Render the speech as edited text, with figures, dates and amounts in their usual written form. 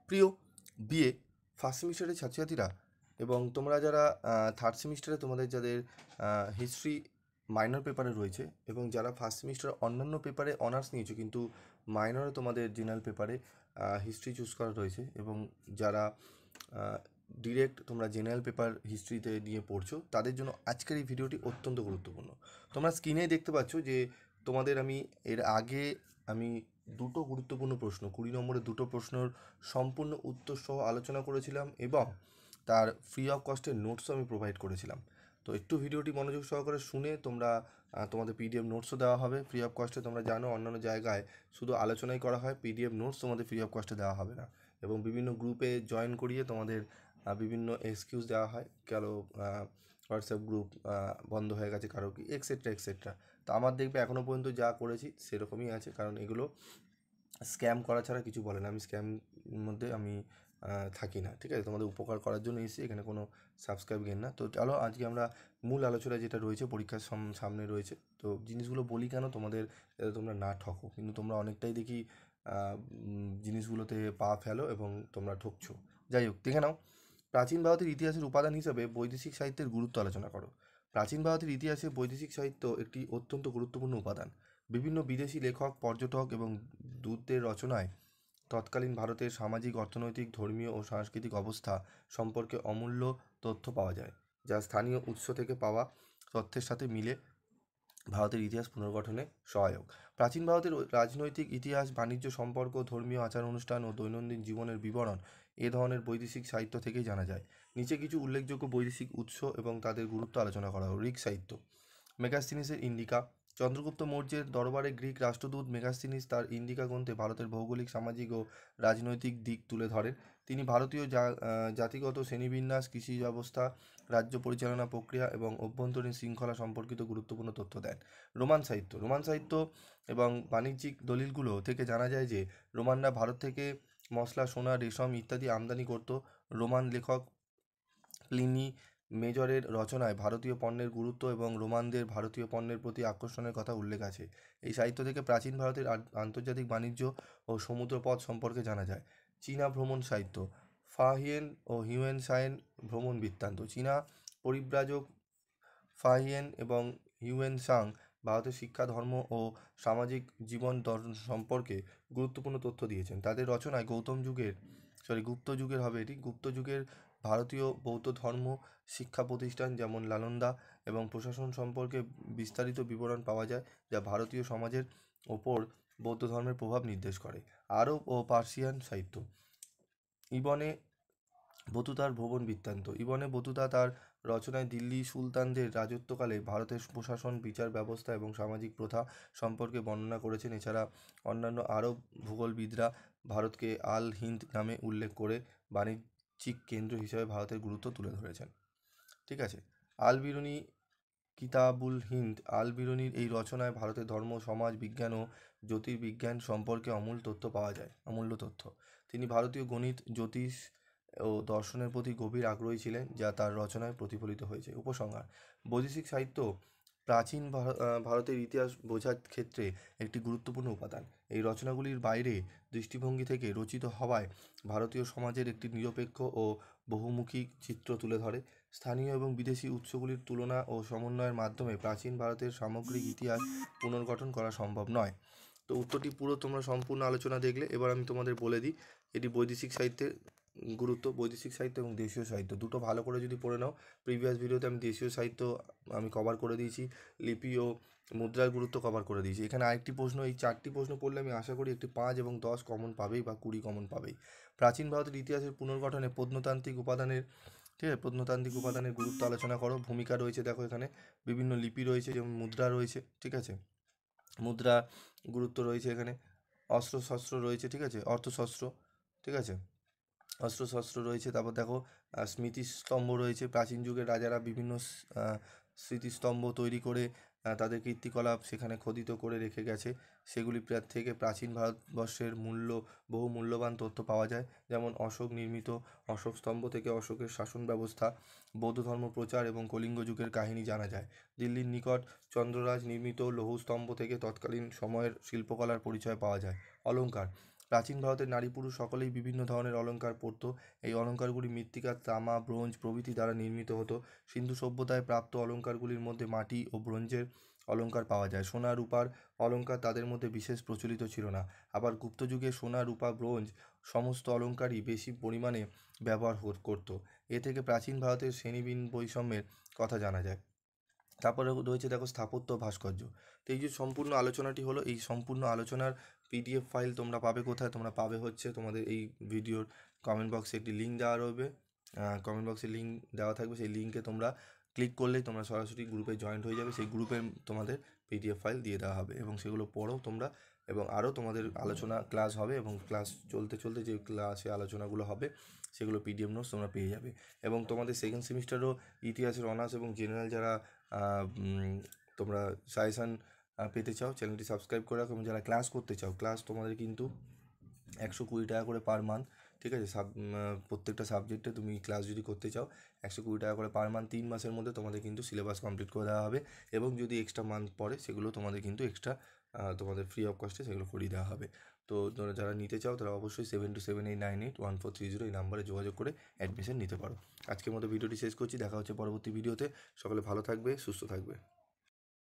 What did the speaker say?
প্রিয় BA first সেমিস্টারের ছাত্রছাত্রীরা এবং তোমরা যারা থার্ড সেমিস্টারে তোমাদের যাদের হিস্ট্রি মাইনর পেপারে রয়েছে এবং যারা ফার্স্ট সেমিস্টার অন্যান্য পেপারে অনার্স নিয়েছো কিন্তু মাইনরে তোমাদের জেনারেল পেপারে হিস্ট্রি চুজ করা রয়েছে এবং যারা ডিরেক্ট তোমরা জেনারেল পেপার হিস্ট্রিতে নিয়ে পড়ছো তাদের জন্য আজকের এই ভিডিওটি অত্যন্ত গুরুত্বপূর্ণ। তোমরা স্ক্রিনে দেখতে পাচ্ছ যে তোমাদের আমি এর আগে আমি দুটো গুরুত্বপূর্ণ প্রশ্ন 20 নম্বরের দুটো প্রশ্নের সম্পূর্ণ উত্তর সহ আলোচনা করেছিলাম এবং তার ফ্রি অফ কস্টের নোটসও আমি প্রোভাইড করেছিলাম। তো একটু ভিডিওটি মনোযোগ সহকারে শুনে তোমরা তোমাদের পিডিএফ নোটসও দেওয়া হবে ফ্রি অফ কস্টে। তোমরা জানো অন্যান্য জায়গায় শুধু আলোচনাই করা হয়, পিডিএফ নোটস তোমাদের ফ্রি অফ কস্টে দেওয়া হবে না এবং বিভিন্ন গ্রুপে জয়েন করিয়ে তোমাদের বিভিন্ন এক্সকিউজ দেওয়া হয়, কারো হোয়াটসঅ্যাপ গ্রুপ বন্ধ হয়ে গেছে, কারো কি এক্সেট্রা এক্সেট্রা। তো আমার দেখবে এখনও পর্যন্ত যা করেছি সেরকমই আছে, কারণ এগুলো স্ক্যাম করা ছাড়া কিছু বলে না। আমি স্ক্যাম মধ্যে আমি থাকি না, ঠিক আছে? তোমাদের উপকার করার জন্য এসেছি, এখানে কোনো সাবস্ক্রাইব গেন না। তো চলো আজকে আমরা মূল আলোচনা যেটা রয়েছে, পরীক্ষার সামনে রয়েছে, তো জিনিসগুলো বলি কেন তোমাদের, যাতে তোমরা না ঠকো। কিন্তু তোমরা অনেকটাই দেখি জিনিসগুলোতে পা ফেলো এবং তোমরা ঠকছো। যাই হোক, দেখে নাও। প্রাচীন ভারতের ইতিহাসের উপাদান হিসাবে বৈদেশিক সাহিত্যের গুরুত্ব আলোচনা করো। প্রাচীন ভারতের ইতিহাসে বৈদেশিক সাহিত্য একটি অত্যন্ত গুরুত্বপূর্ণ উপাদান। বিভিন্ন বিদেশি লেখক, পর্যটক এবং দূতদের রচনায় তৎকালীন ভারতের সামাজিক, অর্থনৈতিক, ধর্মীয় ও সাংস্কৃতিক অবস্থা সম্পর্কে অমূল্য তথ্য পাওয়া যায়, যা স্থানীয় উৎস থেকে পাওয়া তথ্যের সাথে মিলে ভারতের ইতিহাস পুনর্গঠনে সহায়ক। প্রাচীন ভারতের রাজনৈতিক ইতিহাস, বাণিজ্য সম্পর্ক, ধর্মীয় আচার অনুষ্ঠান ও দৈনন্দিন জীবনের বিবরণ এ ধরনের বৈদেশিক সাহিত্য থেকেই জানা যায়। নিচে কিছু উল্লেখযোগ্য বৈদেশিক উৎস এবং তাদের গুরুত্ব আলোচনা করা হলো। গ্রিক সাহিত্য। মেগাস্তিনিসের ইন্ডিকা। চন্দ্রগুপ্ত মৌর্যের দরবারে গ্রিক রাষ্ট্রদূত মেগাস্তিনিস তার ইন্ডিকা গ্রন্থে ভারতের ভৌগোলিক, সামাজিক ও রাজনৈতিক দিক তুলে ধরেন। তিনি ভারতীয় জাতিগত শ্রেণীবিন্যাস, কৃষি ব্যবস্থা, রাজ্য পরিচালনা প্রক্রিয়া এবং অভ্যন্তরীণ শৃঙ্খলা সম্পর্কিত গুরুত্বপূর্ণ তথ্য দেন। রোমান সাহিত্য। রোমান সাহিত্য এবং বাণিজ্যিক দলিলগুলো থেকে জানা যায় যে রোমানরা ভারত থেকে মশলা, সোনা, রেশম ইত্যাদি আমদানি করত। রোমান লেখক প্লিনি মেজরের রচনায় ভারতীয় পণ্যের গুরুত্ব এবং রোমানদের ভারতীয় পণ্যের প্রতি আকর্ষণের কথা উল্লেখ আছে। এই সাহিত্য থেকে প্রাচীন ভারতের আন্তর্জাতিক বাণিজ্য ও সমুদ্রপথ সম্পর্কে জানা যায়। চীনা ভ্রমণ সাহিত্য। ফাহিয়েন ও হিউয়েন সাং ভ্রমণ বৃত্তান্ত। চীনা পরিব্রাজক ফাহিয়েন এবং হিউয়েন সাং ভারতের শিক্ষা, ধর্ম ও সামাজিক জীবন সম্পর্কে গুরুত্বপূর্ণ তথ্য দিয়েছেন। তাদের রচনায় গুপ্ত যুগের হবে এটি, গুপ্ত যুগের ভারতীয় বৌদ্ধ ধর্ম, শিক্ষা প্রতিষ্ঠান যেমন নালন্দা এবং প্রশাসন সম্পর্কে বিস্তারিত বিবরণ পাওয়া যায়, যা ভারতীয় সমাজের ওপর বৌদ্ধ ধর্মের প্রভাব নির্দেশ করে। আরব ও পার্সিয়ান সাহিত্য। ইবনে বতুতার ভ্রমণ বৃত্তান্ত। ইবনে বতুতা তার রচনায় দিল্লি সুলতানদের রাজত্বকালে ভারতের প্রশাসন, বিচার ব্যবস্থা এবং সামাজিক প্রথা সম্পর্কে বর্ণনা করেছেন। এছাড়া অন্যান্য আরব ভূগোলবিদরা ভারতকে আল হিন্দ নামে উল্লেখ করে বাণিজ্যিক কেন্দ্র হিসেবে ভারতের গুরুত্ব তুলে ধরেছেন। ঠিক আছে। আল বিরুনি কিতাবুল হিন্দ। আল বিরুনির এই রচনায় ভারতের ধর্ম, সমাজ, বিজ্ঞান ও জ্যোতির্বিজ্ঞান সম্পর্কে অমূল্য তথ্য। তিনি ভারতীয় গণিত, জ্যোতিষ ও দর্শনের প্রতি গভীর আগ্রহী ছিলেন, যা তার রচনায় প্রতিফলিত হয়েছে। উপসংহার। বৈদেশিক সাহিত্য প্রাচীন ভারতের ইতিহাস বোঝার ক্ষেত্রে একটি গুরুত্বপূর্ণ উপাদান। এই রচনাগুলির বাইরে দৃষ্টিভঙ্গি থেকে রচিত হওয়ায় ভারতীয় সমাজের একটি নিরপেক্ষ ও বহুমুখী চিত্র তুলে ধরে। স্থানীয় এবং বিদেশি উৎসগুলির তুলনা ও সমন্বয়ের মাধ্যমে প্রাচীন ভারতের সামগ্রিক ইতিহাস পুনর্গঠন করা সম্ভব নয়। তো উত্তরটি পুরো তোমরা সম্পূর্ণ আলোচনা দেখলে। এবার আমি তোমাদের বলে দিই এটি বৈদেশিক সাহিত্যের গুরুত্ব। বৈদেশিক সাহিত্য এবং দেশীয় সাহিত্য দুটো ভালো করে যদি পড়ে নাও, প্রিভিয়াস ভিডিওতে আমি দেশীয় সাহিত্য আমি কভার করে দিয়েছি, লিপি ও মুদ্রার গুরুত্ব কভার করে দিয়েছি। এখানে আরেকটি প্রশ্ন, এই 4টি প্রশ্ন পড়লে আমি আশা করি একটি 5 এবং 10 কমন পাবেই বা 20 কমন পাবেই। প্রাচীন ভারতের ইতিহাসের পুনর্গঠনে প্রত্নতান্ত্রিক উপাদানের, ঠিক আছে, প্রত্নতান্ত্রিক উপাদানের গুরুত্ব আলোচনা করো। ভূমিকা রয়েছে, দেখো এখানে বিভিন্ন লিপি রয়েছে, যেমন মুদ্রা রয়েছে, ঠিক আছে, মুদ্রা গুরুত্ব রয়েছে এখানে। অস্ত্রশস্ত্র রয়েছে, ঠিক আছে, অর্থশস্ত্র, ঠিক আছে, অস্ত্রশস্ত্র রয়েছে। তারপর দেখো স্মৃতিস্তম্ভ রয়েছে। প্রাচীন যুগের রাজারা বিভিন্ন স্মৃতিস্তম্ভ তৈরি করে তাদের কীর্তিকলাপ সেখানে খোদিত করে রেখে গেছে। সেগুলি থেকে প্রাচীন ভারতবর্ষের বহু মূল্যবান তথ্য পাওয়া যায়, যেমন অশোক নির্মিত অশোক স্তম্ভ থেকে অশোকের শাসন ব্যবস্থা, বৌদ্ধ ধর্ম প্রচার এবং কলিঙ্গ যুগের কাহিনী জানা যায়। দিল্লির নিকট চন্দ্ররাজ নির্মিত লৌহ স্তম্ভ থেকে তৎকালীন সময়ের শিল্পকলার পরিচয় পাওয়া যায়। অলঙ্কার। প্রাচীন ভারতের নারী পুরুষ সকলেই বিভিন্ন ধরনের অলংকার পরতো। এই অলংকারগুলি মৃত্তিকা, তামা, ব্রোঞ্জ প্রভৃতি দ্বারা নির্মিত হতো। সিন্ধু সভ্যতায় প্রাপ্ত অলংকারগুলির মধ্যে মাটি ও ব্রোঞ্জের অলংকার পাওয়া যায়। সোনা রূপার অলংকার তাদের মধ্যে বিশেষ প্রচলিত ছিল না। আবার গুপ্ত যুগে সোনা, রূপা, ব্রোঞ্জ সমস্ত অলংকারই বেশি পরিমাণে ব্যবহার করতো। এ থেকে প্রাচীন ভারতের শ্রেণীবিন বৈষম্যের কথা জানা যায়। তারপরে রয়েছে দেখো স্থাপত্য ও ভাস্কর্য। তো এই যে সম্পূর্ণ আলোচনাটি হলো, এই সম্পূর্ণ আলোচনার পিডিএফ ফাইল তোমরা পাবে কোথায়? তোমরা পাবে হচ্ছে তোমাদের এই ভিডিওর কমেন্ট বক্সে একটি লিঙ্ক দেওয়া রয়েছে। কমেন্ট বক্সে লিঙ্ক দেওয়া থাকবে, সেই লিঙ্কে তোমরা ক্লিক করলেই তোমরা সরাসরি গ্রুপে জয়েন্ট হয়ে যাবে। সেই গ্রুপে তোমাদের পিডিএফ ফাইল দিয়ে দেওয়া হবে এবং সেগুলো পড়ো তোমরা। এবং আরও তোমাদের আলোচনা ক্লাস হবে এবং ক্লাস চলতে চলতে যে ক্লাসে আলোচনাগুলো হবে সেগুলো পিডিএফ নোটস তোমরা পেয়ে যাবে। এবং তোমাদের সেকেন্ড সেমিস্টারও ইতিহাসের অনার্স এবং জেনারেল যারা তোমরা সাজেশান পেতে চাও, চ্যানেলটি সাবস্ক্রাইব করে রাখো। এবং যারা ক্লাস করতে চাও, ক্লাস তোমাদের কিন্তু 120 টাকা করে পার মান্থ, ঠিক আছে? প্রত্যেকটা সাবজেক্টে তুমি ক্লাস যদি করতে চাও 120 টাকা করে পার মান্থ। 3 মাসের মধ্যে তোমাদের কিন্তু সিলেবাস কমপ্লিট করে দেওয়া হবে এবং যদি এক্সট্রা মান্থ পড়ে সেগুলো তোমাদের কিন্তু এক্সট্রা তোমাদের ফ্রি অফ কস্টে সেগুলো করিয়ে দেওয়া হবে। তো তোমরা যারা নিতে চাও তারা অবশ্যই 7278981430 এই নাম্বারে যোগাযোগ করে অ্যাডমিশন নিতে পারো। আজকের মতো ভিডিওটি শেষ করছি, দেখা হচ্ছে পরবর্তী ভিডিওতে। সকলে ভালো থাকবে, সুস্থ থাকবে।